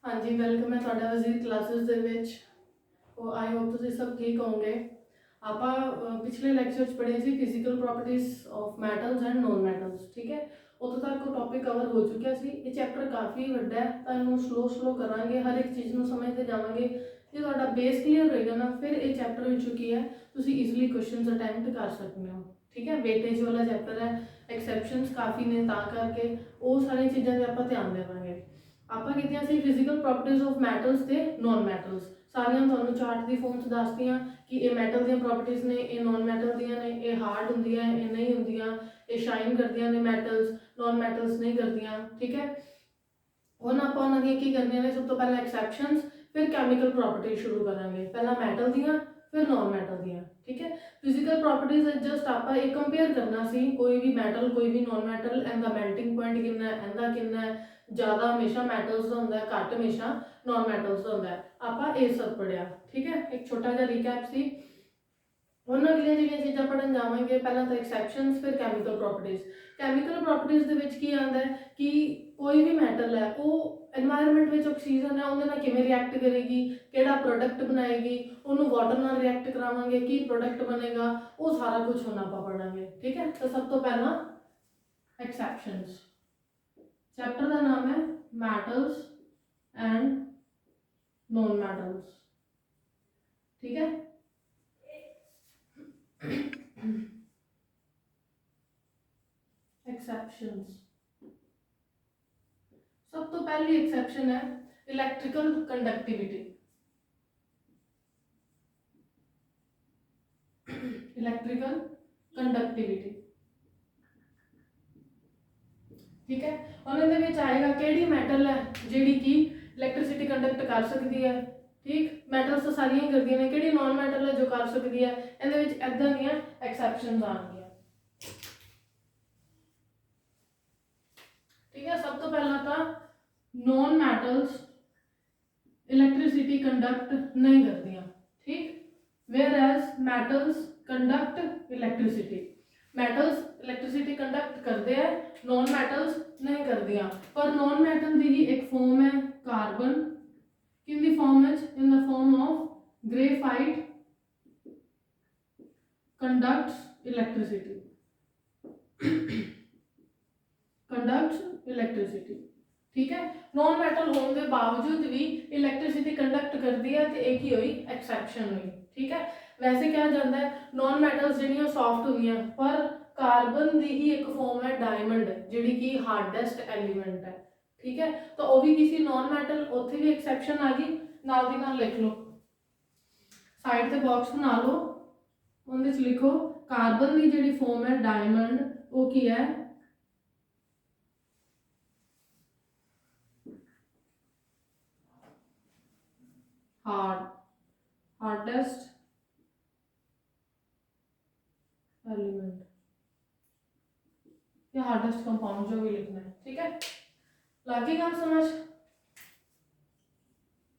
हाँ जी, वेलकम है ਤੁਹਾਡਾ ਵਜ਼ੀਰ ਕਲਾਸਿਸ ਦੇ ਵਿੱਚ। ਉਹ ਆਈ ਹੋਪ ਤੁਸੀਂ ਸਭ ਠੀਕ ਹੋਵੋਗੇ। ਆਪਾਂ ਪਿਛਲੇ ਲੈਕਚਰ 'ਚ ਪੜ੍ਹੇ ਸੀ physical properties of metals and non metals, ਠੀਕ ਹੈ। ਉਦੋਂ ਤੱਕ ਉਹ ਟੌਪਿਕ ਕਵਰ ਹੋ ਚੁੱਕਿਆ ਸੀ। ਇਹ ਚੈਪਟਰ ਕਾਫੀ ਵੱਡਾ ਹੈ ਤਾਂ ਇਹਨੂੰ ਸਲੋ ਕਰਾਂਗੇ, ਹਰ ਇੱਕ ਚੀਜ਼ ਨੂੰ ਸਮਝਦੇ ਜਾਵਾਂਗੇ। ਜੇ ਤੁਹਾਡਾ ਬੇਸ ਕਲੀਅਰ ਹੋਏਗਾ ਨਾ, ਫਿਰ ਇਹ ਚੈਪਟਰ ਵਿੱਚੋਂ ਕੀ ਹੈ ਤੁਸੀਂ ਈਜ਼ੀਲੀ ਕੁਐਸਚਨਸ ਅਟੈਂਪਟ ਕਰ ਸਕਦੇ ਹੋ, ਠੀਕ ਹੈ। ਵੇਟੇਜ ਵਾਲਾ ਚੈਪਟਰ ਹੈ, ਐਕਸੈਪਸ਼ਨਸ ਕਾਫੀ ਨੇ, ਤਾਂ ਕਰਕੇ ਉਹ ਸਾਰੀਆਂ ਚੀਜ਼ਾਂ 'ਤੇ ਆਪਾਂ ਧਿਆਨ ਦੇਵਾਂਗੇ। ਆਪਾਂ ਕੀਤੀਆਂ ਸੀ ਫਿਜ਼ੀਕਲ ਪ੍ਰੋਪਰਟੀਜ਼ ਆਫ ਮੈਟਲਸ ਤੇ ਨੋਨ ਮੈਟਲਸ। ਸਾਰੀਆਂ ਤੁਹਾਨੂੰ ਚਾਰਟ ਦੀ ਫੋਰਮ 'ਚ ਦੱਸਦੀਆਂ ਕਿ ਇਹ ਮੈਟਲ ਦੀਆਂ ਪ੍ਰੋਪਰਟੀਜ਼ ਨੇ, ਇਹ ਨੋਨ ਮੈਟਲ ਦੀਆਂ ਨੇ, ਇਹ ਹਾਰਡ ਹੁੰਦੀਆਂ, ਇਹ ਨਹੀਂ ਹੁੰਦੀਆਂ, ਇਹ ਸ਼ਾਈਨ ਕਰਦੀਆਂ ਨੇ ਮੈਟਲਸ, ਨੋਨ ਮੈਟਲਸ ਨਹੀਂ ਕਰਦੀਆਂ, ਠੀਕ ਹੈ। ਹੁਣ ਆਪਾਂ ਉਹਨਾਂ ਦੀਆਂ ਕੀ ਕਰਨੀਆਂ ਨੇ, ਸਭ ਤੋਂ ਪਹਿਲਾਂ ਐਕਸੈਪਸ਼ਨਸ, ਫਿਰ ਕੈਮੀਕਲ ਪ੍ਰੋਪਰਟੀ ਸ਼ੁਰੂ ਕਰਾਂਗੇ। ਪਹਿਲਾਂ ਮੈਟਲ ਦੀਆਂ, ਫਿਰ ਨੋਨ ਮੈਟਲ ਦੀਆਂ, ਠੀਕ ਹੈ। ਫਿਜ਼ੀਕਲ ਪ੍ਰੋਪਰਟੀਜ਼ ਜਸਟ ਆਪਾਂ ਇਹ ਕੰਪੇਅਰ ਕਰਨਾ ਸੀ, ਕੋਈ ਵੀ ਮੈਟਲ ਕੋਈ ਵੀ ਨੋਨ ਮੈਟਲ, ਇਹਦਾ ਮੈਲਟਿੰਗ ਪੁਆਇੰਟ ਕਿੰਨਾ ਹੈ, ਇਹਦਾ ਕਿੰਨਾ ਹੈ, ज़्यादा हमेशा मैटल्स का होंगे, घट हमेशा नॉन मैटल्स का होंगे। आप ये सब पढ़िया, ठीक है। एक छोटा जहा रिकैप सी। हुण अगलियां जिहड़ियां चीज़ां पढ़न जावांगे, पहला तो एक्सैप्शनस, फिर कैमिकल प्रॉपर्टीज़। कैमिकल प्रॉपर्टीज़ दे विच की आंदा है कि कोई भी मैटल है वो एनवायरनमेंट में ऑक्सीजन है उहदे नाल किवें रिएक्ट करेगी, किहड़ा प्रोडक्ट बनाएगी, उहनूं वाटर नाल रिएक्ट करावांगे, की प्रोडक्ट बनेगा, वो सारा कुछ हुण आपां पढ़ांगे, ठीक है। तो सब तो पहला एक्सैप्शनस। चैप्टर का नाम है मैटल्स एंड नॉन मैटल्स, ठीक है। एक्सेप्शंस, सब तो पहली एक्सेप्शन है इलेक्ट्रिकल कंडक्टिविटी। इलेक्ट्रिकल कंडक्टिविटी, ठीक है। उन्होंने आएगा कि मैटल है जी की इलैक्ट्रिसिटी कंडक्ट कर सकती है, ठीक। मैटल्स तो सारिया ही करती हैं, कि नॉन मैटल है जो कर सकती है, ये इदा दी एक्सैप्शनस आएंगियां, ठीक है। सब तो पहला तो नॉन मैटल्स इलैक्ट्रिसिटी कंडक्ट नहीं करदियां, ठीक। Whereas metals conduct electricity, metals electricity conduct करते हैं, नॉन मैटल्स नहीं करदियां। पर नॉन मैटल की ही एक फॉर्म है carbon, in the form is in the form of graphite conducts electricity, conducts electricity, ठीक है। नॉन मेटल होने के बावजूद भी इलैक्ट्रिसिटी कंडक्ट करती है, तो एक ही हुई एक्सैप्शन हुई, ठीक है। वैसे क्या जाता है नॉन मैटल्स जिहड़ियां सॉफ्ट होंदियां, पर कार्बन की ही एक फॉर्म है डायमंड, जिहड़ी कि हार्डेस्ट एलीमेंट है, ठीक है। तो वह भी किसी नॉन मैटल, उत्थे भी एक्सैप्शन आ गई। नाल दी नाल लिख लो, साइड ते बॉक्स बना लो, उहदे च लिखो कार्बन की जिहड़ी फॉर्म है डायमंड, वो की है हार्डेस्ट एलिमेंट या हार्डेस्ट कंपाउंड, जो भी लिखना है, ठीक है। लगी गल समझ,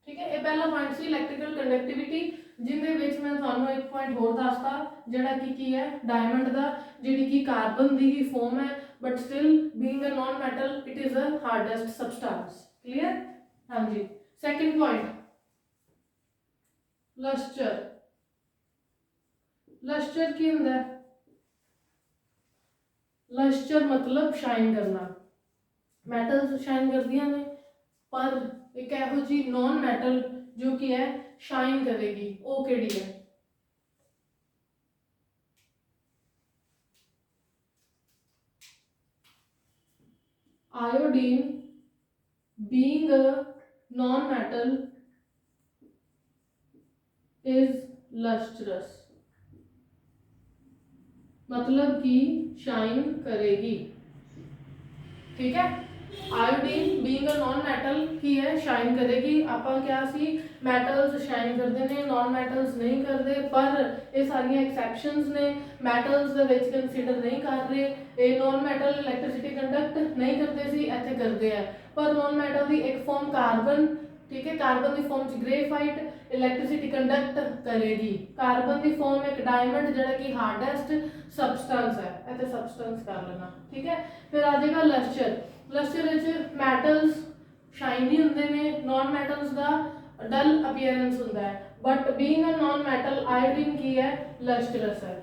ठीक है। ये पहला पॉइंट सी इलैक्ट्रिकल कंडक्टिविटी, जिंदे विच मैं तुहानू एक पॉइंट होर दसता, जिहड़ा कि है डायमंड दा, जिहड़ी कि कार्बन दी ही फॉर्म है, but still being a non metal it is a hardest substance, clear. हाँ जी। Second point lustre. लस्टर की हुंदा है, लस्टर मतलब शाइन करना। मैटल्स शाइन करदियां ने, पर एक इहो जी नॉन मैटल जो कि है शाइन करेगी, वो केड़ी है, iodine being a non metal is lustrous, मतलब कि शाइन करेगी, ठीक है। Iodine being a non metal की है शाइन करेगी। आपां क्या सी मैटल्स शाइन करते हैं, नॉन मैटल्स नहीं करते, पर ये सारियां एक्सैप्शनस ने, मैटल्स दे विच कंसीडर नहीं कर रहे। ये नॉन मैटल इलैक्ट्रिसिटी कंडक्ट नहीं करते सी, इत्थे करते हैं। पर नॉन मैटल की एक फॉर्म कार्बन, ठीक है, कार्बन की फॉर्म ग्रेफाइट इलैक्ट्रिसिटी कंडक्ट करेगी। कार्बन की फॉर्म एक डायमंड जिहड़ा कि हार्डेस्ट सबस्टेंस है, इत्थे सबस्टेंस कर लेना, ठीक है। फिर आ जाएगा लस्टर। लस्टर मैटल्स ਸ਼ਾਈਨੀ ਹੁੰਦੇ ਨੇ, ਨੌਨ ਮੈਟਲਸ ਦਾ ਡਲ ਅਪੀਅਰੈਂਸ ਹੁੰਦਾ ਹੈ, but being a non metal iodine ਕੀ ਹੈ, ਲਸਟਰਸ ਹੈ।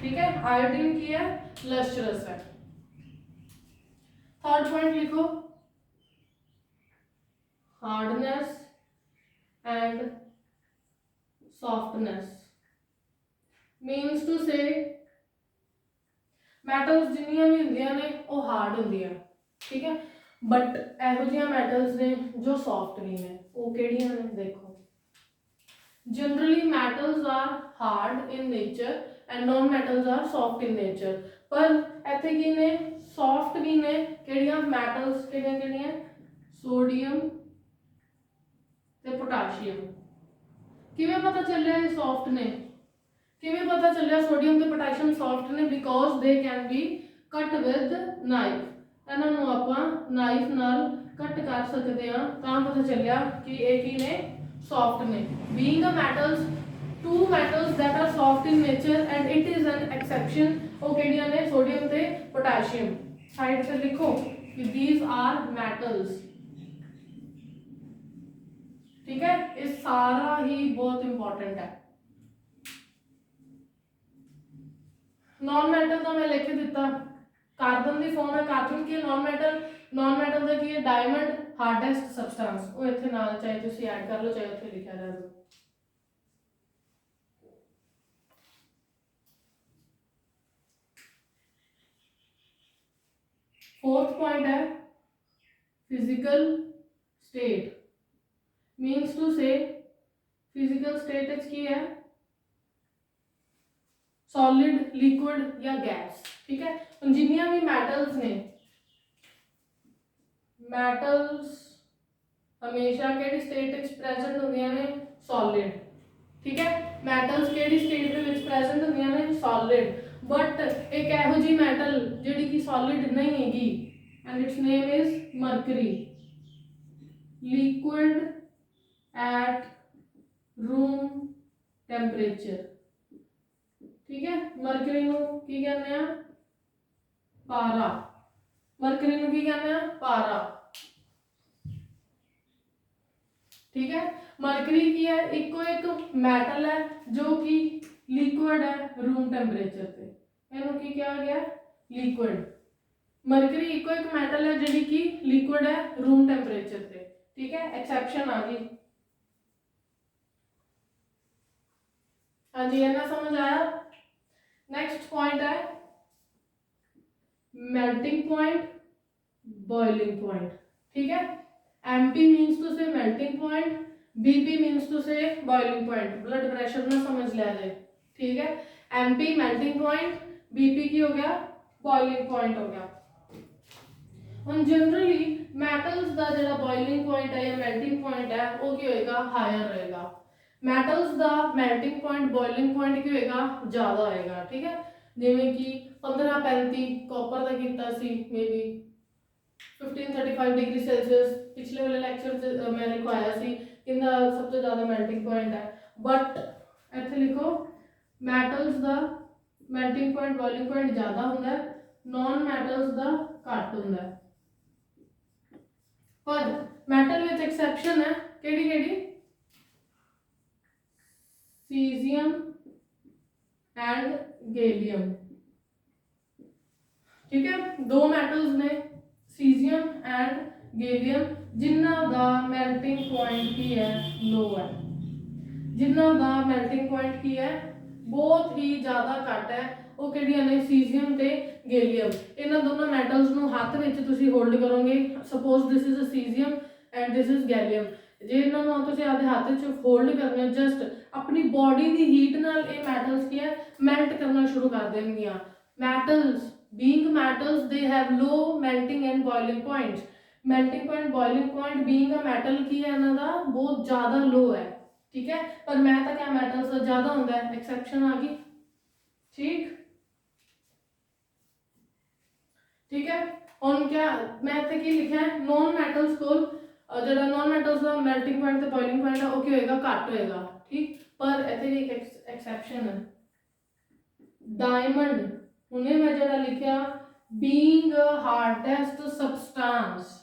ठीक है, आयोडीन की है, लस्ट्रस है। थर्ड पॉइंट लिखो, hardness and softness means to say metals जिन्नियां भी होंदियां ने वो हार्ड होंदियां, ठीक है, बट ਇਹੋ ਜਿਹੀਆਂ मैटल्स ने जो सॉफ्ट भी ने, वो ਕਿਹੜੀਆਂ ਨੇ देखो, generally metals are hard in nature and non metals are soft in nature, पर ਇੱਥੇ ਕੀ ਨੇ, सॉफ्ट भी ने, ਕਿਹੜੀਆਂ मैटल्स ਕਿਹੜੀਆਂ सोडियम ਤੇ पोटाशियम। ਕਿਵੇਂ ਪਤਾ ਚੱਲਿਆ ਇਹ सॉफ्ट ਨੇ, ਕਿਵੇਂ ਪਤਾ ਚੱਲਿਆ सोडियम ਤੇ पोटाशियम सॉफ्ट ने, because they can be cut with knife, ਇਹਨਾਂ ਨੂੰ ਆਪਾਂ ਨਾਈਫ ਨਾਲ ਕੱਟ ਕਰ ਸਕਦੇ ਹਾਂ, ਤਾਂ ਪਤਾ ਚੱਲਿਆ ਕਿ ਇਹ ਕੀ ਨੇ, soft ne। Being a metals, two metals that are soft in nature and it is an exception, ਉਹ ਕਿਹੜੀਆਂ ਨੇ, sodium ਤੇ potassium। ਸਾਈਡ ਤੇ ਲਿਖੋ ਕਿ these are metals, ठीक है, ਇਹ ਸਾਰਾ ਹੀ ਬਹੁਤ ਇੰਪੋਰਟੈਂਟ ਹੈ। नॉन मेटल तो मैं लिख दिता, कार्बन की फॉर्म है, कार्बन की नॉन मेटल, नॉन मेटल का की है डायमंड, हार्डेस्ट सबसटेंस, वो इत्थे नाल चाहे तुसी ऐड कर लो, चाहे उत्थे लिखा जाए। फोर्थ पॉइंट है फिजिकल स्टेट, मीन्स टू से फिजिकल स्टेट इच की है, सॉलिड, लिक्विड या गैस, ठीक है। जिन्नियां भी मैटल्स ने, मैटल्स हमेशा केड़ी स्टेट विच प्रेजेंट होंदियां ने, सॉलिड, ठीक है। मैटल्स केड़ी स्टेट दे विच प्रेजेंट होंदियां ने, सॉलिड, बट एक इहो जी मैटल जिहड़ी कि सॉलिड नहीं हैगी and it's name is mercury, liquid at room temperature, ठीक है। मरकरी नूं की कहते हैं, पारा, मरकरी नूं की कहते हैं, पारा, ठीक है। मरकरी की है, इको एक मैटल है जो कि लिक्विड है रूम टेंपरेचर पे, इहनूं की कहा गया, लिक्विड। मरकरी इको एक मैटल है जिहड़ी कि लिक्विड है रूम टेंपरेचर पे, ठीक है। एक्सेप्शन आ गई, हाँ जी, इन्ना समझ आया। नेक्स्ट पॉइंट है मेल्टिंग पॉइंट, बॉइलिंग पॉइंट, ठीक है। MP means to say melting point, BP means to say boiling point, blood pressure ना समझ लिया जाए, ठीक है। MP मेल्टिंग पॉइंट, BP की हो गया बॉइलिंग पॉइंट हो गया। हम जनरली मैटल्स का जो बॉइलिंग पॉइंट है या मेल्टिंग पॉइंट है वो की होएगा, हायर रहेगा। मैटल्स का मेल्टिंग पॉइंट, बॉइलिंग पॉइंट की होएगा, ज़्यादा होएगा, ठीक है। जिमें कि 1535 कॉपर का किया सी, मे बी 1535 डिग्री सेल्सियस पिछले वाले लेक्चर मैं लिखवाया सी किंदा सबसे ज़्यादा मेल्टिंग पॉइंट है, बट इत्थे लिखो मैटल्स का मेल्टिंग पॉइंट, बॉइलिंग पॉइंट ज़्यादा होंदा है, नॉन मैटल्स का घट होंदा है। पर मैटल विच एक्सेप्शन है, केड़ी केड़ी, सीजियम एंड गैलियम, ठीक है। दो मैटल्स ने सीजियम एंड गैलियम, जिन्हां दा मेल्टिंग पॉइंट की है, लो है, जिन्हां दा मेल्टिंग पॉइंट की है, बहुत ही ज़्यादा घट है, वो किहड़ियां ने, सीजियम ते गैलियम। इन्हां दोनों मैटल्स नूं हाथ विच तुसीं होल्ड करोगे, suppose this is a caesium and this is gallium, जे इन्हां नूं तुसीं आपदे हाथ विच होल्ड करना, जस्ट अपनी बॉडी की हीट नाल ये मैटल्स की है मेल्ट करना शुरू कर देंगियां। Metals being metals they have low melting and boiling points, melting point, boiling point being a metal की है ना दा बहुत ज़्यादा लो है, ठीक है। पर मैं तो क्या metals का ज़्यादा होता है, एक्सेप्शन आ गई, ठीक, ठीक है। और क्या मैं इत्थे की लिखा है, नॉन मैटल्स को जो नॉन मैटल्स का मेल्टिंग पॉइंट ते बॉइलिंग पॉइंट है वो की होएगा, घट होएगा, ठीक। पर इत्थे भी एक एक्सेप्शन है, डायमंड, हुणे मैं जरा लिखा being a hardest substance,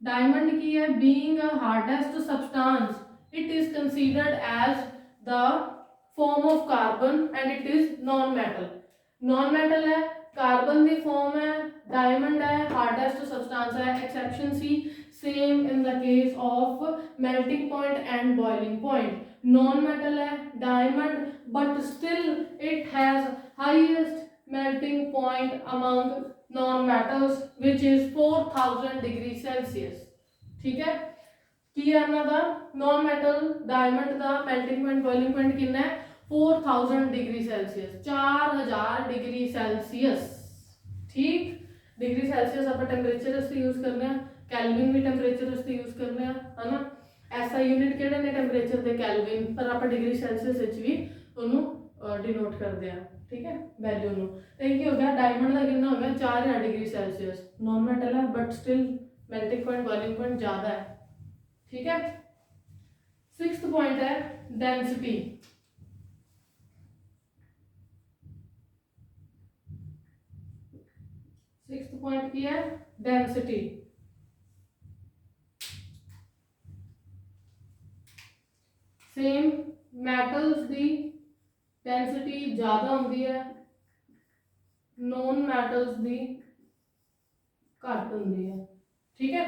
diamond की है being a hardest substance, it is considered as the form of carbon and it is non metal. Non metal है, कार्बन दी फॉर्म है, डायमंड है, हार्डेस्ट सब्सटेंस है। एक्सेप्शन सी, same in the case of melting point and boiling point. Non metal है diamond, but still it has highest melting point among non-metals which is 4000 degree Celsius। ठीक है, की है ना दा नॉन मेटल डायमंड दा मेल्टिंग पॉइंट बॉइलिंग पॉइंट कितना है 4000 डिग्री सेल्सियस, 4000 डिग्री सेल्सियस। ठीक, डिग्री सेल्सियस आप टेंपरेचर वास्ते यूज करने हैं, केल्विन भी टेंपरेचर वास्ते यूज करने हैं, है ना। ऐसा यूनिट किहड़े ने टेंपरेचर दे केल्विन, पर आप डिग्री सेल्सियस विच भी ਉਹਨੂੰ डिनोट करते हैं। ठीक है, वैल्यू ਨੂੰ तो ये हो गया डायमंड का कितना हो गया 4000 डिग्री सेल्सियस, नॉन मेटल है but still melting point boiling point ज़्यादा है। ठीक है, सिक्स्थ पॉइंट है डेंसिटी। सिक्स्थ पॉइंट की है डेंसिटी। सेम मैटल्स की डेंसिटी ज़्यादा होंगी है, नॉन मैटल्स की घट होंगी है। ठीक है,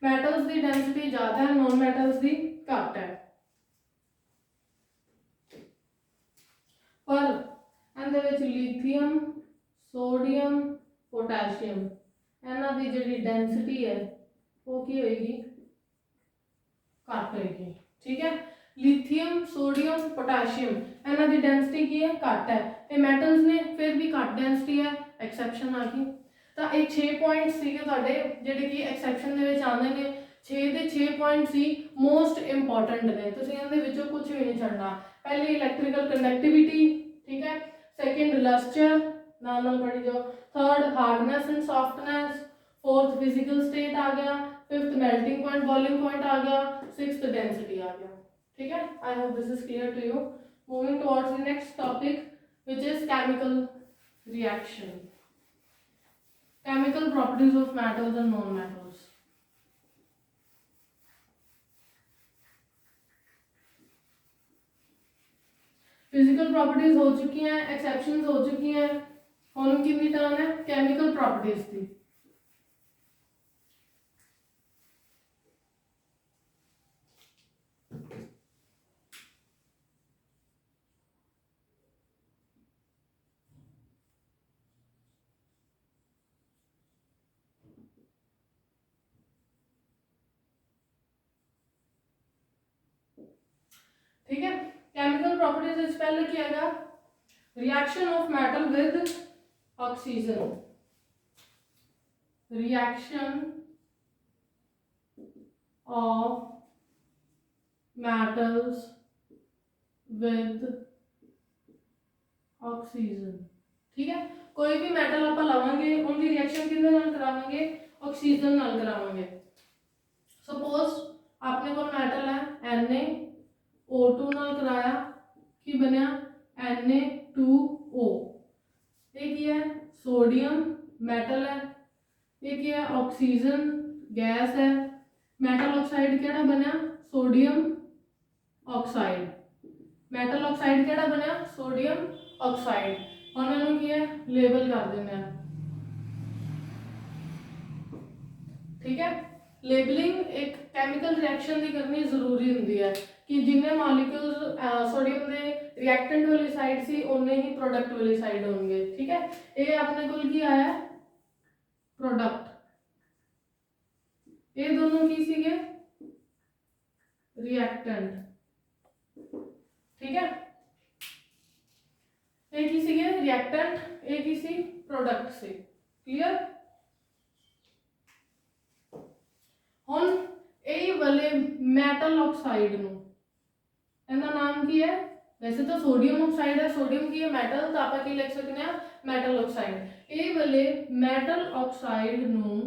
मैटल्स की डेंसिटी ज़्यादा है, नॉन मैटल्स की घट है। पर ਇਹਦੇ ਵਿੱਚ ਲੀਥੀਅਮ, सोडियम, पोटैशियम ਇਹਨਾਂ ਦੀ ਜਿਹੜੀ ਡੈਂਸਿਟੀ ਹੈ ਉਹ ਕੀ ਹੋਏਗੀ, ਘੱਟ ਹੋਏਗੀ। ਠੀਕ ਹੈ, ਲੀਥੀਅਮ, सोडियम, पोटैशियम ਇਹਨਾਂ ਦੀ ਡੈਂਸਿਟੀ ਕੀ ਹੈ, ਘੱਟ ਹੈ। ਇਹ ਮੈਟਲਸ ਨੇ ਫਿਰ ਵੀ ਘੱਟ ਡੈਂਸਿਟੀ ਹੈ, ਐਕਸੈਪਸ਼ਨ ਆ ਗਈ। ਤਾਂ ਇਹ 6 ਪੁਆਇੰਟ ਸੀਗੇ ਤੁਹਾਡੇ ਜਿਹੜੇ ਕਿ ਐਕਸੈਪਸ਼ਨ ਦੇ ਵਿੱਚ ਆਉਂਦੇ ਨੇ। 6 ਦੇ 6 ਪੁਆਇੰਟ ਸੀ ਮੋਸਟ ਇੰਪੋਰਟੈਂਟ ਨੇ, ਤੁਸੀਂ ਇਹਨਾਂ ਦੇ ਵਿੱਚੋਂ ਕੁਝ ਵੀ ਨਹੀਂ ਛੱਡਣਾ। ਪਹਿਲੀ ਇਲੈਕਟ੍ਰੀਕਲ ਕੰਡਕਟਿविटी, ठीक है, सेकंड लस्टर नाल नाल पढ़ी जाओ, third hardness and softness, fourth physical state आ गया, fifth melting point boiling point आ गया, सिक्स्थ डेंसिटी आ गया। ठीक है, I hope this is clear to you. Moving towards the next topic which is chemical reaction, chemical properties of metals and non metals. Physical properties हो चुकी हैं, exceptions हो चुकी हैं, हुण कितनी टर्न है केमिकल प्रॉपर्टीज की। ठीक है, केमिकल प्रॉपर्टीज पहले क्या है, reaction of metal with oxygen, reaction of metals with oxygen. ठीक है, कोई भी मेटल आप लावांगे उनकी रिएक्शन किसदे नाल करावांगे, ऑक्सीजन नाल करावांगे। सपोज आपने को मेटल है Na O2 नाल कराया, की बनया Na2O। एक है सोडियम मेटल है, एक है ऑक्सीजन गैस है, मेटल ऑक्साइड केड़ा बनया सोडियम ऑक्साइड, मेटल ऑक्साइड केड़ा बनया सोडियम ऑक्साइड। हम इन्हों की है लेबल कर देंगे। ठीक है, लेबलिंग एक केमिकल रिएक्शन की करनी जरूरी होंगी है कि जिन्ने मॉलिक्यूल्स सोडियम के रिएक्टेंट वाली साइड सी उन्ने ही प्रोडक्ट वाली साइड होंगे। ठीक है, ये अपने को की आया प्रोडक्ट, ये दोनों की सीगे रिएक्टेंट। ठीक है, एक ही सीगे रिएक्टेंट, एक ही सी प्रोडक्ट से। क्लियर, हुण यही वाले मैटल ऑक्साइड नु इहदा नाम की है, वैसे तो सोडियम ऑक्साइड है, सोडियम की है मेटल, तो आप की लिख सकते हैं मेटल ऑक्साइड। ये वाले मेटल ऑक्साइड नु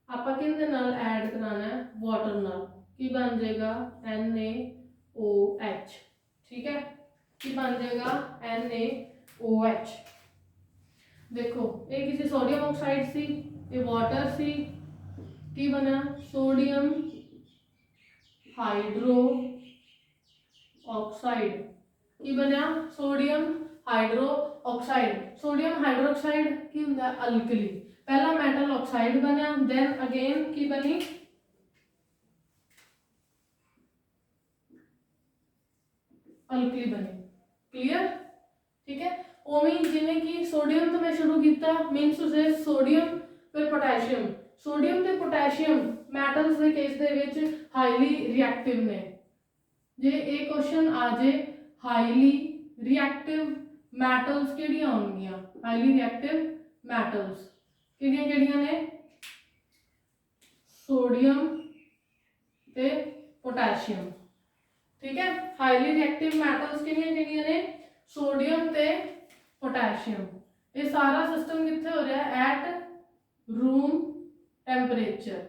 आप किहदे नाल ऐड कराना है वाटर नाल, की बन जाएगा NaOH। ठीक है, की बन जाएगा NaOH। देखो ये किसी सोडियम ऑक्साइड सी, ये वाटर सी, की बना सोडियम हाइड्रो ऑक्साइड, की बनया sodium hydro oxide. Sodium hydroxide की हुंदा अल्कली, पहला मेटल ऑक्साइड बनया, देन अगेन की बनी अल्कली बनी। क्लियर? ठीक है। ओमी जिवें कि सोडियम तो मैं शुरू किया मीनस उसे सोडियम फिर पोटैशियम, सोडियम ते पोटैशियम मैटल्स के केस दे विच हाईली रिएक्टिव ने। जे एक क्वेश्चन आ जाए हाईली रिएक्टिव मैटल्स किहड़ियां होणगियां, हाईली रिएक्टिव मैटल्स किहड़ियां किहड़ियां ने, सोडियम ते पोटैशियम। ठीक है, हाईली रिएक्टिव मैटल्स किहड़ियां किहड़ियां ने, सोडियम ते पोटैशियम। ये सारा सिस्टम कित्थे हो रहा है, एट रूम टेम्परेचर।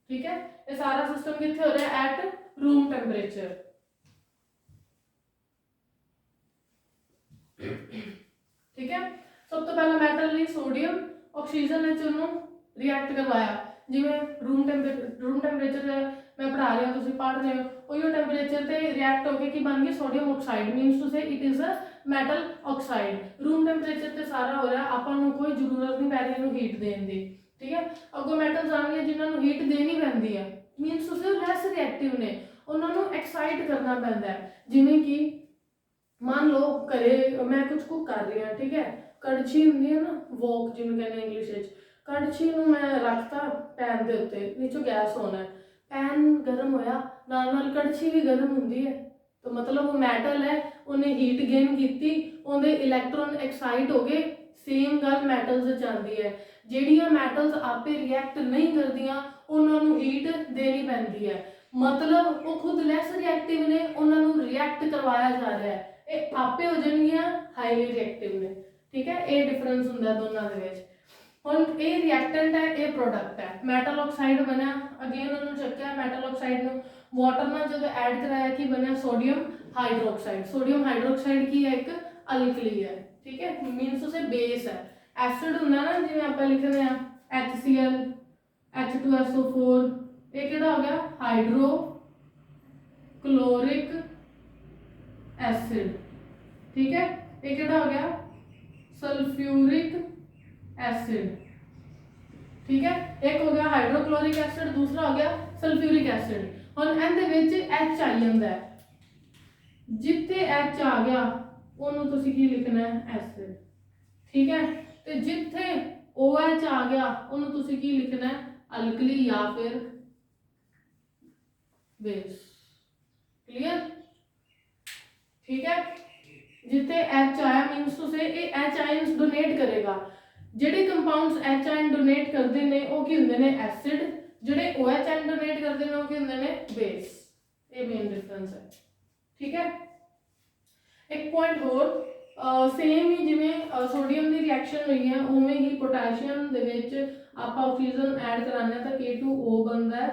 ठीक है, ये सारा सिस्टम कित्थे हो रहा है, एट रूम टेम्परेचर। ठीक है, सब तो पहला मेटल ली सोडियम, ऑक्सीजन ने चुनो रिएक्ट करवाया, जिवें रूम टेम्परेचर मैं पढ़ा रही हूँ, तुम पढ़ रहे हो, उही टेम्परेचर ते रिएक्ट होकर की बन गई सोडियम ऑक्साइड, मीनस टू से it is a metal oxide. Room temperature ते सारा हो रहा, आपां कोई जरूरत नहीं पै रही इहनूं हीट देने दी। ठीक है, अगों मैटल्स आउणगे जिन्हां हीट देनी पैंदी है, मीनस टू से लैस रिएक्टिव ने, उन्होंने एक्साइट करना पैंदा है। जिवें कि मान लो घरे मैं कुछ कुक कर रही हूँ, ठीक है, कड़छी होंगी है ना, वोक जिन्हें कहते हैं इंग्लिश, कड़छी नूं मैं रखता पैन के उत्ते, नीचों गैस होना है, पैन गर्म होया नाल नाल कड़छी भी गर्म होंदी है, तो मतलब वो मैटल है, उन्हें हीट गेन की, उनके इलैक्ट्रॉन एक्साइट हो गए। सेम गल मैटल्स आती है, जिहड़ियां मैटल्स आपे रिएक्ट नहीं करदियां उन्होंने हीट देनी पैंदी है, मतलब वो खुद लैस रिएक्टिव ने, उन्होंने रिएक्ट करवाया जा रहा है, ये आपे हो जाएंगियां हाईली रिएक्टिव ने। ठीक है, ये डिफरेंस हुंदा दोनों दे विच। हुण ये रिएक्टेंट है, ये प्रोडक्ट है, मैटल ऑक्साइड बनया, अगेन उन्होंने चक्या मैटल ऑक्साइड नूं वाटर नाल जदों ऐड कराया कि बनया सोडियम हाइड्रोक्साइड। सोडियम हाइड्रोक्साइड की है, एक अल्कली है। ठीक है, मीनस उसे बेस है, एसिड हुंदा ना, जिवें आपां लिखदे आ HCl H2SO4, ये किहड़ा हो गया हाइड्रो क्लोरिक एसिड। ठीक है, ये किहड़ा हो गया सल्फ्यूरिक एसिड। ठीक है, एक हो गया हाइड्रोक्लोरिक एसिड, दूसरा हो गया सल्फ्यूरिक एसिड। हुण इहदे विच H आई जांदा है, जिथे H आ गया उन्होंने तुसीं की लिखना है एसिड। ठीक है, तो जिथे OH आ गया उन्होंने तुसीं की लिखना है अल्कली या फिर बेस। क्लियर? ठीक है, जिथे H आया मीनस टू से ये H आयंस डोनेट करेगा, ਜਿਹੜੇ कंपाउंड्स H आयन डोनेट करते हैं वो की होंगे ने एसिड, ਜਿਹੜੇ OH आयन डोनेट करते हैं वो की होंगे ने बेस। ये मेन डिफरेंस है। ठीक है, एक पॉइंट होर, सेम ही जिवें सोडियम की रिएक्शन हुई है उवें ही पोटैशियम दे विच आपां ऑक्सीजन ऐड कराने तो K2O बनता है।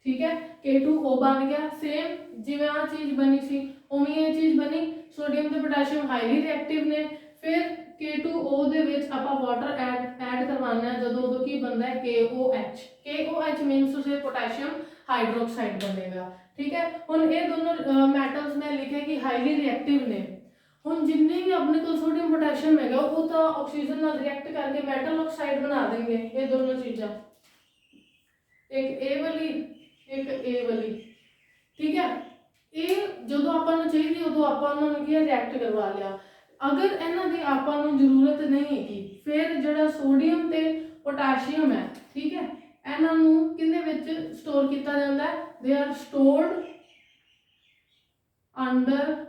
ठीक है, K2O बन गया, सेम जिवें आ चीज़ बनी सी उवें ये चीज़ बनी, सोडियम ते पोटैशियम हाईली रिएक्टिव ने, फिर K2O दे विच आपां वाटर ऐड करवाना है, जदों उदों की बनता है KOH। KOH मीनस उसे पोटैशियम हाइड्रोक्साइड बनेगा। ठीक है, हुण ये दोनों मैटल्स ने लिखे कि हाईली रिएक्टिव ने, हुण जिन्ने भी अपने को सोडियम पोटैशियम है वो तो ऑक्सीजन नाल रिएक्ट करके मैटल ऑक्साइड बना देंगे, ये दोनों चीज़ां, एक ए वाली एक ए वाली। ठीक है, ये जो आपां चाहिए उदों आपां उन्होंने की रिएक्ट करवा लिया, अगर इन्हां दी आपां नूं जरूरत नहीं हैगी फिर जिहड़ा सोडियम ते पोटैशियम है, ठीक है, इन्हां नूं किहदे विच स्टोर किया जाता है, they are stored under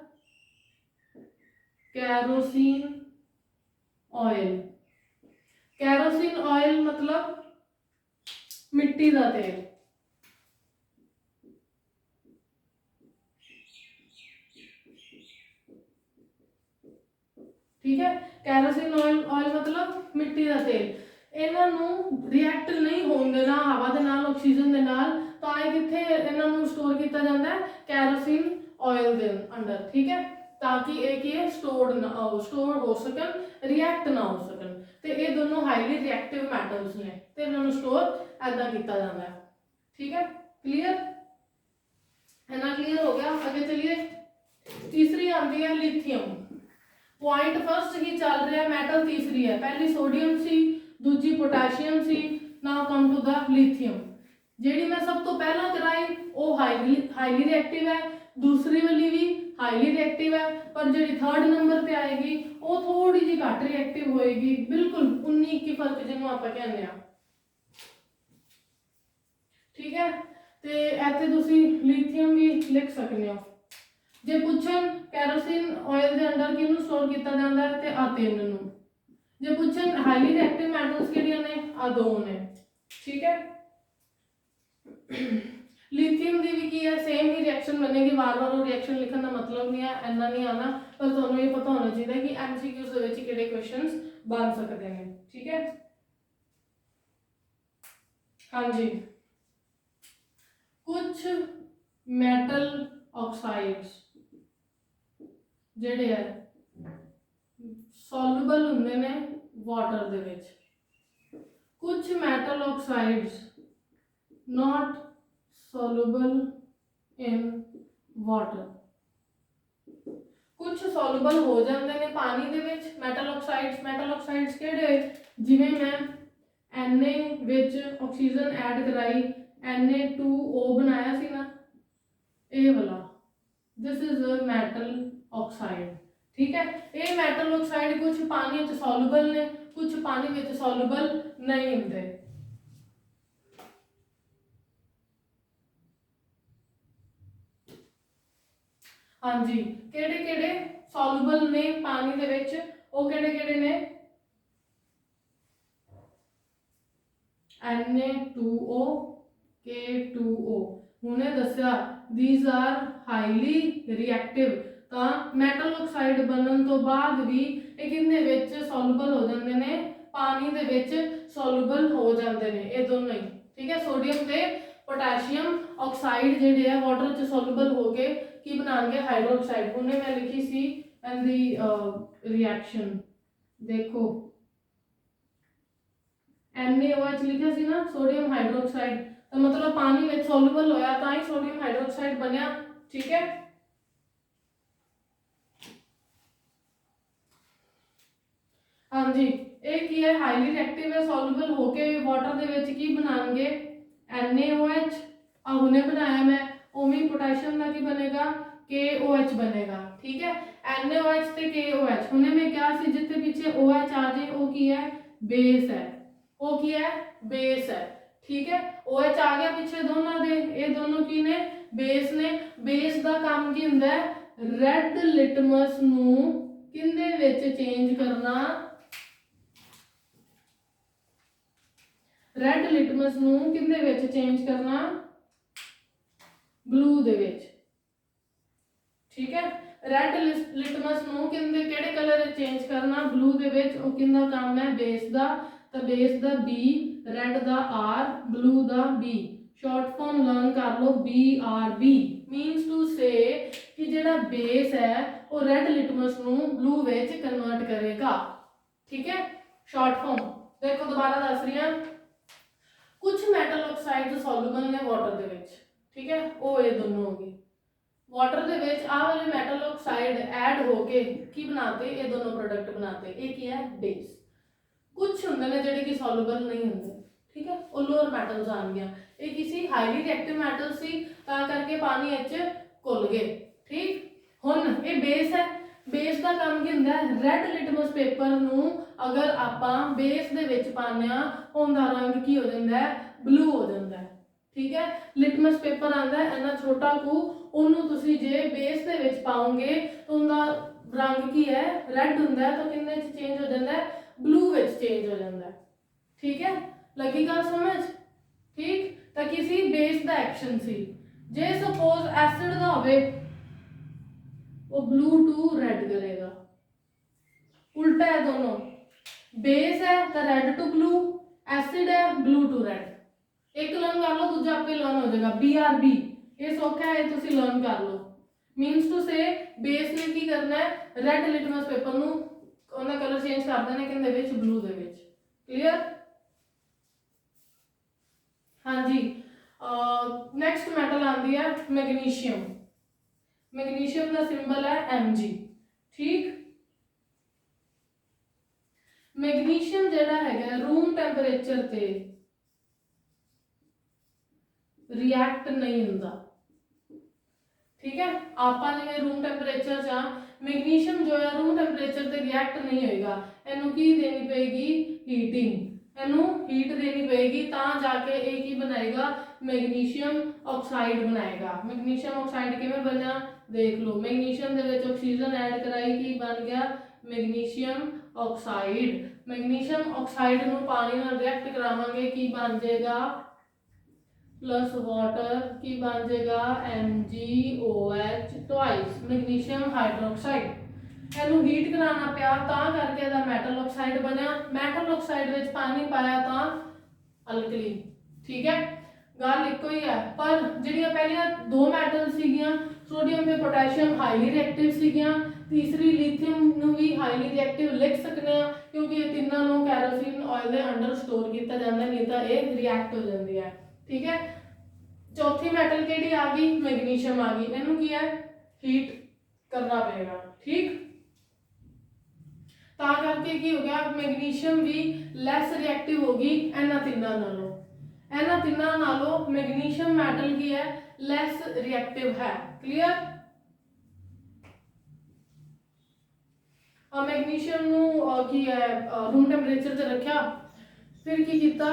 kerosene oil. Kerosene oil मतलब मिट्टी का तेल। ठीक है, कैरोसिन ऑयल मतलब मिट्टी का तेल, इन्हां नूं रिएक्ट नहीं होण देना हवा दे नाल ऑक्सीजन दे नाल, तां कित्थे इन्हां नूं स्टोर किया जाता है कैरोसिन ऑयल दे अंडर। ठीक है, ताकि एक ये स्टोर हो सकन, रिएक्ट ना हो सकन। तो ये दोनों हाईली रिएक्टिव मैटल्स ने, तो इन्होंने स्टोर ऐदा किया जाता है। ठीक है, क्लीयर है ना? क्लियर हो गया। आगे चलिए, तीसरी आती है लिथियम। पॉइंट फर्स्ट ही चल रहा है, मेटल तीसरी है, पहली सोडियम सी, दूजी पोटेशियम सी। Now come to the lithium. जेडी मैं सब तो पहला कराई वो हाईली रिएक्टिव है, दूसरी वाली भी हाईली रिएक्टिव है, पर जी थर्ड नंबर पे आएगी वो थोड़ी जी घट रिएक्टिव होएगी, बिल्कुल 19 की फर्क जिन्हों आप कहने। ठीक है, तो इतने तुसी लिथियम भी लिख सकते हो। जे पूछन कैरोसिन ऑयल के अंदर किनू स्टोर किया जाता है, तो आ तीन नू। जे पूछन हाईली रिएक्टिव मेटल्स किहड़ियां ने, आ दो ने। ठीक है, लिथियम की भी की है, सेम ही रिएक्शन बनेगी, बार बार वो रिएक्शन लिखने का मतलब नहीं है, इन्ना नहीं आना, पर तुहानू ये पता होना चाहिए कि एमसीक्यूज दे विच किहड़े क्वेश्चंस बन सकते हैं। ठीक है, हाँ जी, कुछ मैटल ऑक्साइड्स ਜਿਹੜੇ ਹੈ ਸੋਲੂਬਲ ਹੁੰਦੇ ਨੇ ਵਾਟਰ ਦੇ ਵਿੱਚ, ਕੁਝ metal ਆਕਸਾਈਡਸ not soluble in water। कुछ soluble हो जाते हैं पानी दे विच metal oxides किहड़े, जिवें मैं Na विच ऑक्सीजन ऐड कराई, Na2O बनाया सी ना, ये वाला, this is a metal oxide. ठीक है, ये मेटल ऑक्साइड कुछ पानी विच soluble ने, कुछ पानी विच soluble नहीं होंदे। हाँ जी, केड़े केड़े सॉल्युबल ने पानी दे विच, वो केड़े केड़े ने, Na2O, K2O। हुणे दस्या दीज आर हाईली रिएक्टिव, तो मेटल ऑक्साइड बनन तो बाद भी ये किंदे विच सॉल्युबल हो जांदे ने, पानी दे विच सॉल्युबल हो जांदे ने, ये दोनों ही। ठीक है, सोडियम ते पोटेशियम ऑक्साइड जिहड़े है वाटर च सॉल्युबल हो के की बनाएंगे, हाइड्रोक्साइड। उन्हें मैं लिखी सी एंड रिएक्शन देखो, NaOH लिखा सी ना, सोडियम हाइड्रोक्साइड, तो मतलब पानी में सॉल्युबल होया तां ही सोडियम हाइड्रोक्साइड बनया। ठीक है, हाँ जी, एक ही है हाईली रिएक्टिव है, सॉल्युबल होके वाटर दे विच की बनाएंगे, NaOH। आ हुणे बनाया मैं, ओमी पोटेशियम का की बनेगा, KOH बनेगा। ठीक है, NaOH ते KOH, हुणे में क्या सी जिथे पीछे OH आ जाए वो की है, बेस है, वो की है, बेस है। ठीक है, OH आ गया पीछे दोनों दे, ये दोनों की ने, बेस ने। बेस दा काम की हुंदा है, रेड लिटमस नू किंदे विच चेंज करना, रेड लिटमस नू किंदे विच चेंज करना, ब्लू दे विच। ठीक है, रेड लिटमस नू किंदे केड़े कलर चेंज करना, ब्लू दे विच। ओ किंदा काम है, बेस दा, तो बेस दा B, रेड दा R, ब्लू दा B। शॉर्ट फॉर्म लर्न कर लो, BRB मीनस टू से कि जेड़ा बेस है वो रेड लिटमस नू ब्लू विच कन्वर्ट करेगा। ठीक है, शॉर्ट फॉर्म देखो, दोबारा दस रही हूं, कुछ मेटल ऑक्साइड सॉल्युबल ने वाटर दे विच। ठीक है, वो ये दोनों हो गई वाटर दे विच, आ वाले मेटल ऑक्साइड ऐड होके की बनाते, ये दोनों प्रोडक्ट बनाते, एक ही है बेस। कुछ होंदे ने जेडे कि सॉल्युबल नहीं होंदे। ठीक है, वो लोअर मेटल्स आन गया, ये किसी हाईली रिएक्टिव मेटल सी, ता करके पानी विच घुल गए। ठीक, हुण ये बेस है, बेस का काम की हुंदा है, रेड लिटमस पेपर नू अगर आपां बेस दे विच पाने आ, उहदा रंग की हो जांदा है, ब्लू हो जांदा है। ठीक है, लिटमस पेपर आंदा है इन्ना छोटा कू, उन्होंने तुसी जे बेस दे विच पाओगे तो उनका रंग की है, रेड हुंदा है, तो किन्ने च चेंज हो जाता है, ब्लू विच चेंज हो जाता है। ठीक है, लगी गल समझ? ठीक, तो किसी बेस दा एक्शन सी, जे सपोज एसिड दा होवे वो ब्लू टू रेड करेगा, उल्टा है दोनों, बेस है तो रेड टू ब्लू, एसिड है ब्लू टू रेड। एक लर्न कर लो, दूजा आपे लर्न हो जाएगा, BRB, ये सौखा है, तुसी लर्न कर लो। मीनस टू से बेस ने की करना है, रेड लिटमस पेपर ਨੂੰ ਉਹਦਾ ਕਲਰ ਚੇਂਜ ਕਰ ਦੇਣਾ ਕਿੰਦੇ ਵਿੱਚ, ਬਲੂ ਦੇ ਵਿੱਚ। ਕਲੀਅਰ? ਹਾਂਜੀ। ਨੈਕਸਟ ਮੈਟਲ ਆਂਦੀ ਹੈ ਮੈਗਨੀਸ਼ੀਅਮ। ਮੈਗਨੀਸ਼ੀਅਮ ਦਾ ਸਿੰਬਲ ਹੈ Mg। ਠੀਕ। ਮੈਗਨੀਸ਼ੀਅਮ ਜਿਹੜਾ ਹੈਗਾ रूम ਟੈਂਪਰੇਚਰ ਤੇ ਰਿਐਕਟ ਨਹੀਂ ਹੁੰਦਾ। ठीक है, ਆਪਾਂ ਜਿਵੇਂ रूम ਟੈਂਪਰੇਚਰ ਜਾਂ ਮੈਗਨੀਸ਼ੀਅਮ ਜੋ ਹੈ रूम ਟੈਂਪਰੇਚਰ ਤੇ ਰਿਐਕਟ ਨਹੀਂ ਹੋਏਗਾ, ਇਹਨੂੰ ਕੀ ਦੇਣੀ ਪਏਗੀ, ਹੀਟਿੰਗ। ਇਹਨੂੰ ਹੀਟ ਦੇਣੀ ਪਏਗੀ ਤਾਂ ਜਾ ਕੇ ਇਹ ਕੀ ਬਣਾਏਗਾ, ਮੈਗਨੀਸ਼ੀਅਮ ਆਕਸਾਈਡ ਬਣਾਏਗਾ। ਮੈਗਨੀਸ਼ੀਅਮ ਆਕਸਾਈਡ ਕਿਵੇਂ ਬਣਿਆ ਦੇਖ ਲਓ। ਮੈਗਨੀਸ਼ੀਅਮ ਦੇ ਵਿੱਚ ਆਕਸੀਜਨ ਐਡ ਕਰਾਈ, ਕੀ ਬਣ ਗਿਆ, ਮੈਗਨੀਸ਼ੀਅਮ ਆਕਸਾਈਡ। ਮੈਗਨੀਸ਼ੀਅਮ ਆਕਸਾਈਡ ਨੂੰ ਪਾਣੀ ਨਾਲ ਰਿਐਕਟ ਕਰਾਵਾਂਗੇ, ਕੀ ਬਣ ਜਾਏਗਾ, प्लस वाटर, की बन जाएगा MgOH ट्वाइस, मैग्नीशियम हाइड्रोक्साइड। ਇਹਨੂੰ ਹੀਟ कराना ਪਿਆ ਤਾਂ ਕਰਕੇ ਇਹਦਾ ਮੈਟਲ ਆਕਸਾਈਡ ਬਣਿਆ। ਮੈਟਲ ਆਕਸਾਈਡ ਵਿੱਚ ਪਾਣੀ ਪਾਇਆ ਤਾਂ ਅਲਕਲੀ। ਠੀਕ ਹੈ, ਗੱਲ ਇੱਕੋ ਹੀ ਹੈ। ਪਰ ਜਿਹੜੀਆਂ ਪਹਿਲੀਆਂ ਦੋ ਮੈਟਲ ਸੀਗੀਆਂ, ਸੋਡੀਅਮ ਤੇ ਪੋਟਾਸ਼ੀਅਮ ਹਾਈਲੀ ਰਿਐਕਟਿਵ ਸੀਗੀਆਂ। तीसरी लिथियम ਨੂੰ ਵੀ ਹਾਈਲੀ ਰਿਐਕਟਿਵ ਲਿਖ ਸਕਨੇ ਆ ਕਿਉਂਕਿ ਇਹ ਤਿੰਨਾਂ ਨੂੰ ਕੈਰੋਸਿਨ ਆਇਲ ਦੇ ਅੰਡਰ ਸਟੋਰ ਕੀਤਾ ਜਾਂਦਾ, ਨਹੀਂ ਤਾਂ ਇਹ ਰਿਐਕਟ ਹੋ ਜਾਂਦੀ ਹੈ। ठीक है, चौथी मेटल केड़ी आ गई, मैग्नीशियम आ गई। इनू की है, हीट करना पड़ेगा। ठीक, ता करके की हो गया, मैग्नीशियम भी लैस रिएक्टिव होगी इन्हां तिन्नां नालों। इन्हां तिन्नां नालों मैग्नीशियम मेटल की है, लैस रिएक्टिव है। क्लियर? मैग्नीशियम नू की है रूम टेंपरेचर ते रखा, फिर की कीता,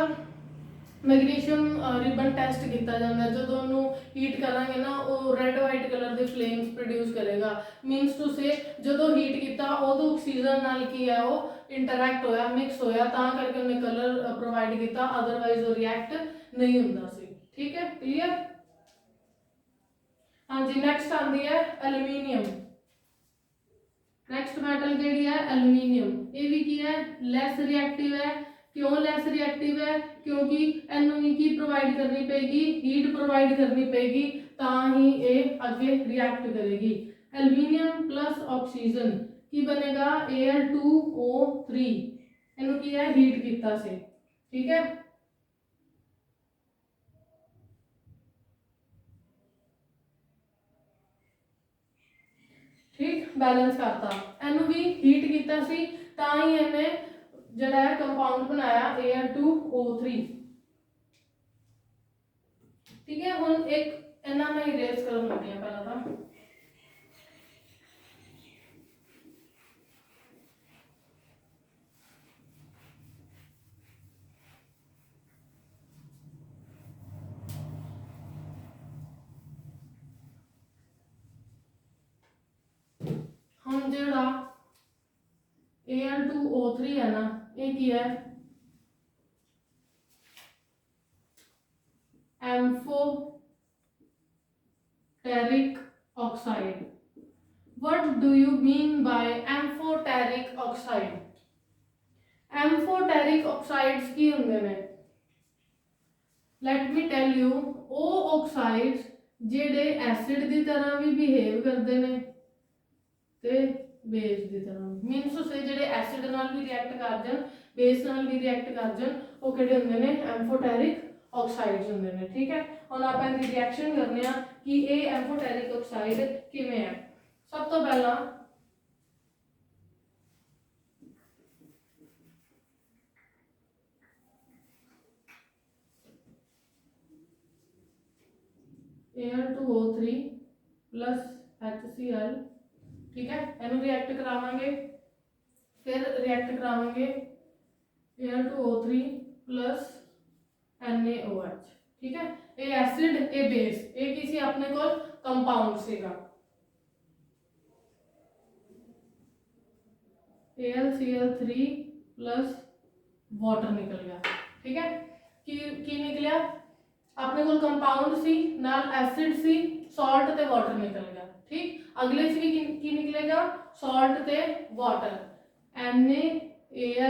मैग्नीशियम रिबन टेस्ट किया जाता है। जो उन्होंने हीट करांगे ना, वो रेड वाइट कलर के फ्लेम्स प्रोड्यूस करेगा। मीनस टू से जो हीट किया उदो ऑक्सीजन नाल की है वो इंटरैक्ट होया, मिक्स होया, तां करके उन्हें कलर प्रोवाइड किया, अदरवाइज वो रिएक्ट नहीं हुंदा सी। ठीक है, क्लियर? हाँ जी, नैक्सट आती है एल्यूमीनियम। नैक्सट मैटल केड़ी है, एल्यूमीनियम। ये भी की है, लैस रिएक्टिव है। क्यों लैस रिएक्टिव है, क्योंकि इन्होंने की प्रोवाइड करनी पेगी, हीट प्रोवाइड करनी पेगी, ता ही ये आगे रिएक्ट करेगी। एल्यूमीनियम प्लस ऑक्सीजन की बनेगा Al2O3। इन्हों की है हीट किता से। ठीक है, ठीक, बैलेंस करता। इन्हों भी हीट किता सी ता ही इन्हें जड़ा है कंपाउंड बनाया Al2O3। ठीक है, हुण एक इन्हां मैं इरेज करन लगी हां। पहला तां हम जड़ा Al2O3 है ना, ये की है, amphoteric oxide. What do you mean by amphoteric oxide? Amphoteric oxides की होंगे ने, लेट मी टेल यू, वो ऑक्साइड्स जेडे एसिड की तरह भी बिहेव करते हैं ते बेस की तरह। मीनस से जेडे एसिड नाल भी रिएक्ट कर जान, बेस नाल भी रिएक्ट कर जान, वो किहड़े होंगे ने, एम्फोटेरिक ऑक्साइड्स होंगे ने। ठीक है, हुण आपां इहदी रिएक्शन करने आ कि ये एम्फोटेरिक ऑक्साइड किवें है। सब तो पहला Al2O3 प्लस HCl। ठीक है, इनू रिएक्ट करावांगे, फिर रिएक्ट करावांगे Al2O3 प्लस NaOH। ठीक है, ये एसिड, ये बेस, ये किसी अपने को कंपाउंड सीगा AlCl3 प्लस वाटर निकल गया। ठीक है, की निकलिया, अपने को कंपाउंड सी नाल एसिड सी, सॉल्ट ते वाटर निकल गया। ठीक, अगले च भी की निकलेगा, सॉल्ट ते वाटर, NaAlO2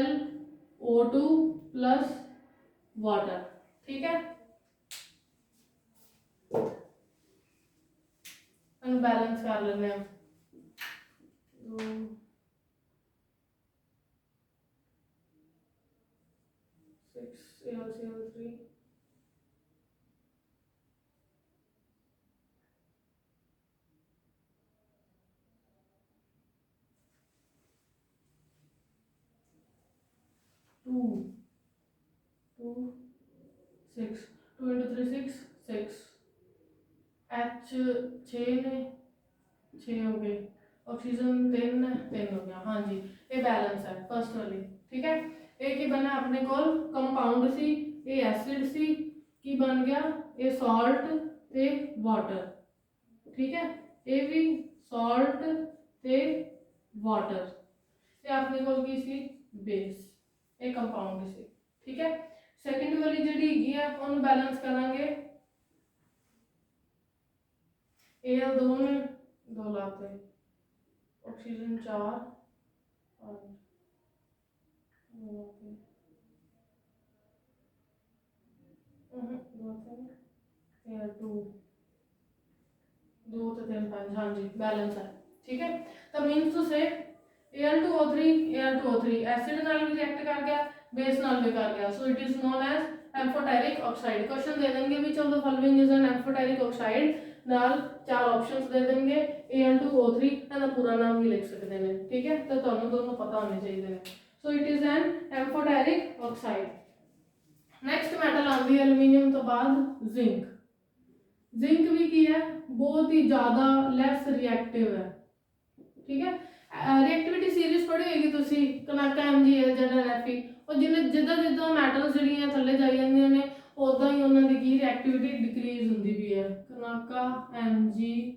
प्लस वाटर। ठीक है, इन्होंने बैलेंस कर लेने 2 6 AlCl3 2 2 6 2 into 3 6 6 H 6 ने 6 हो गए ऑक्सीजन 3 है 3 हो गया। हाँ जी ये बैलेंस है फर्स्ट वाली ठीक है। एक ही बना अपने को कंपाउंड सी ये एसिड सी की बन गया ये सॉल्ट ते वाटर ठीक है ये भी सॉल्ट ते वाटर ये अपने को की सी बेस ये कंपाउंड सी ठीक है। सेकंड वाली ਜਿਹੜੀ ਹੈਗੀ ਆ ਉਹਨੂੰ बैलेंस करांगे Al 2 ने 2 लाते ऑक्सीजन 4 और 2 2 तो 3 5 हाँ जी बैलेंस है ठीक है। तो मीन्स टू से Al2O3 एसिड नाल भी रिएक्ट कर गया बेस नाल भी कर गया so it is known as amphoteric oxide. Question दे देंगे which of the following is an amphoteric oxide नाल 4 ऑप्शंस दे देंगे Al2O3 एंड पूरा नाम भी लिख सकते हैं ठीक है। तो ਤੁਹਾਨੂੰ दोनों पता होने चाहिए सो it is an amphoteric oxide. Next metal आंदी है एल्यूमीनियम तो बाद जिंक। जिंक भी की है बहुत ही ज़्यादा लैस रिएक्टिव है ठीक है। रिएक्टिविटी सीरीज पढ़ी होगी तुसी कनाका MgA ZnFe और जिन्हें जिदा जिदा मैटल्स जड़ियाँ थले जाई जांदियां ने उदा ही उन्हां दी की रिएक्टिविटी डिक्रीज हुंदी भी है। कनाका MgAl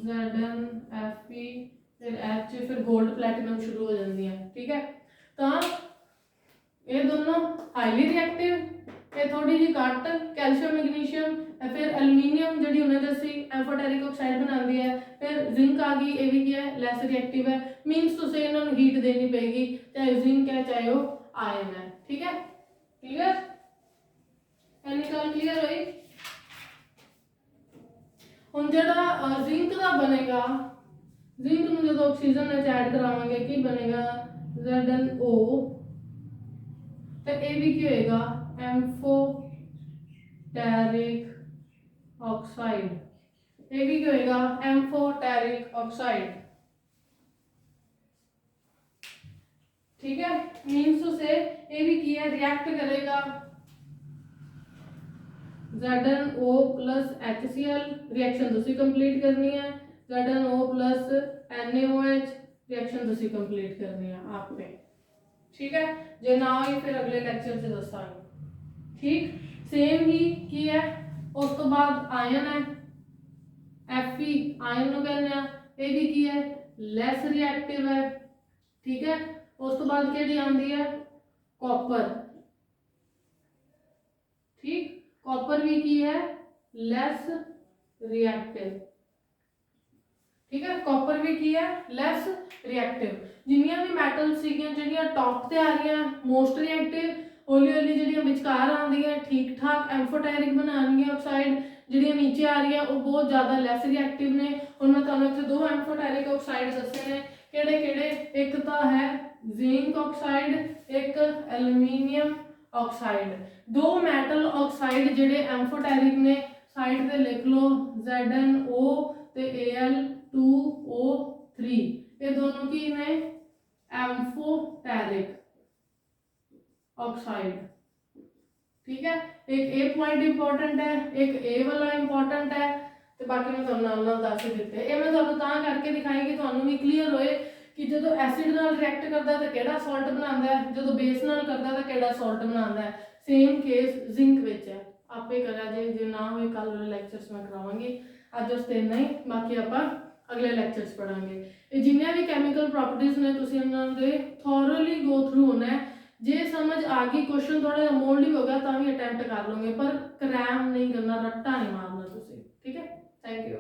ZnFe फिर H फिर गोल्ड प्लैटिनम शुरू हो जाती है ठीक है। तो ये दोनों हाईली रिएक्टिव ये थोड़ी जी घट कैल्शियम मैग्नीशियम फिर एल्यूमीनियम जी उन्हें दसी एम्फोटेरिक ऑक्साइड बनाती है फिर जिंक आ गई ये भी क्या है लैस रिएक्टिव है मीनस तुझे इन्होंने हीट देनी पेगी चाहे जिंक है चाहे वो आयन है ठीक है। क्लियर एनी गल क्लियर हुई। हुण जिहड़ा जिंक का बनेगा जिंक में जो ऑक्सीजन ऐड करावांगे की बनेगा ZnO तो ये भी क्या होएगा एम्फोटेरिक ऑक्साइड ये भी क्या होएगा एम्फोटेरिक ऑक्साइड ठीक है। मीन्स से ये भी किया रिएक्ट करेगा ZnO प्लस HCl रिएक्शन दूसरी कंप्लीट करनी है ZnO प्लस NaOH रिएक्शन दूसरी कंप्लीट करनी है आप पे ठीक है। जे ना हो फिर अगले लेक्चर से दसांगे ठीक। सेम ही की है उस तो बाद आयन है Fe आयन नु कहने ये भी की है लैस रिएक्टिव है ठीक है। उस तो बाद केड़ी आंदी है कॉपर ठीक कॉपर भी की है लैस रिएक्टिव ठीक है। कॉपर भी की है लैस रिएक्टिव जिन्नियां भी मैटल सीगियां जिहड़ियां टॉप ते आ रही मोस्ट रिएक्टिव हौली हौली जिहड़ियां विचकार आंदियां ठीक ठाक एम्फोटेरिक बनाणगियां ऑक्साइड जिहड़ियां नीचे आ रही वो बहुत ज़्यादा लैस रिएक्टिव ने। हुण मैं तुहानूं इत्थे 2 एम्फोटेरिक ऑक्साइड दस्से ने किहड़े किहड़े एक तो है जिंक ऑक्साइड एक एल्यूमीनियम ऑक्साइड। 2 मेटल ऑक्साइड जिहड़े एम्फोटेरिक ने साइड ते लिख लो ZnO ते Al2O3 ये दोनों की ने एम्फोटेरिक ऑक्साइड ठीक है। एक ए पॉइंट इंपॉर्टेंट है एक ए वाला इंपॉर्टेंट है तो बाकी मैं तुहानूं नाल नाल दस ही दित्ते। ये मैं तुहानूं तां करके दिखाई कि तुहानूं भी क्लीयर होए कि जो एसिड नाल रिएक्ट करता है तो केड़ा सॉल्ट बनाता है जो बेस नाल करता है तो केड़ा सॉल्ट बनाता है। सेम केस जिंक विच है आपे करा जे ना होए कल वाले लेक्चर्स में करावांगी अज उस दिन नहीं बाकी आपां अगले लेक्चर्स पढ़ांगे। ये जिन्ने भी कैमिकल प्रॉपर्टीज ने तुसीं उन्हां दे थॉरली गो थ्रू होना है जे समझ आ गई क्वेश्चन थोड़ा मोल्ड ही हो गया तो भी अटैम्प्ट कर लोगे पर क्रैम नहीं करना रट्टा नहीं मारना तुसीं ठीक है। Thank you.